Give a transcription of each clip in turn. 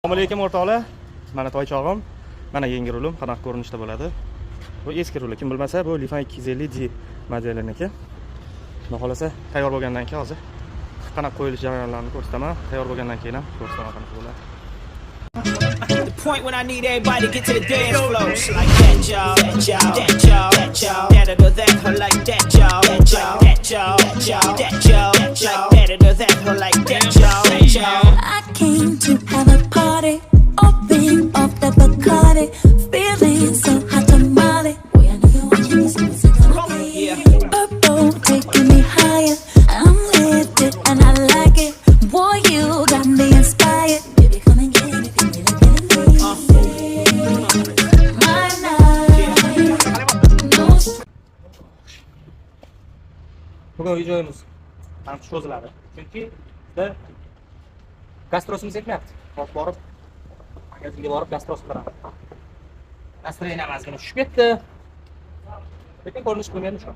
Assalomu alaykum o'rtoqlar. Mana toychog'im, mana yangi rulim qanaqa ko'rinishda bo'ladi. Bu eski rul, kim bilmasa, bu Lifan 250D modeliniki. Xudo xolasa tayyor bo'lgandan keyin hozir qanaqa qo'yilish jarayonlarini ko'rsataman. Tayyor bo'lgandan keyin ham ko'rsataman qanaqa bo'ladi. The point when I need everybody to get to the dance floor. Like that, y'all, that, y'all, that, y'all, that, y'all, that, or that, her like that, y'all, that, y'all, that, y'all, that, y'all, that, y'all, that, y'all, that, or that, her like that, y'all, that, y'all. I came to have a party, open up the Bacardi, feeling so hot tamale. Boy, I know you're watching me, so it's gonna purple taking me higher. I'm lifted and I like it. Boy, you got me inspired. Baby, come and get it if you really feeling me. My night, no. Bugun videomiz mana shu cho'ziladi. Chunki bizda gastrosimiz yetmayapti. Hozir borib magazinga borib gastros qilamiz. Настроение ozgina tushib ketdi. Lekin ko'rinish qilmaydi shu.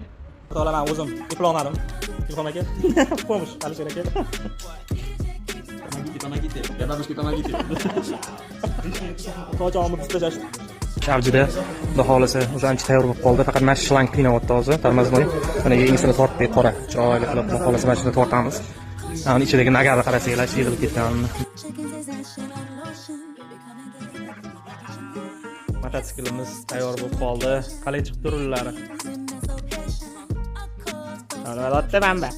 To'g'ri, men o'zim eplolmadim. Ilhom aka, qo'mish Alisher aka. Tomagite. Gadabishki tomagite. To'g'ri, tashlash. Avjida, xudo xolasa, o'zancha tayyor bo'lib qoldi. Faqat mana shu shlang qiynayapti hozir. Tarmazmoy. Mana yangisini tortdik, qora. Chiroyli qilib, xudo xolasa, mana shuni tortamiz. Ana ichidagi nagarni qarasanglar, yig'ilib ketganini. Mototsiklimiz tayyor bo'lib qoldi. Qalay chiqdi rullari. Albatta bamba.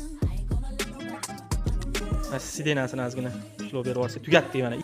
Mana sidenasini ozgina ishlov berib olsa tugatdik mana.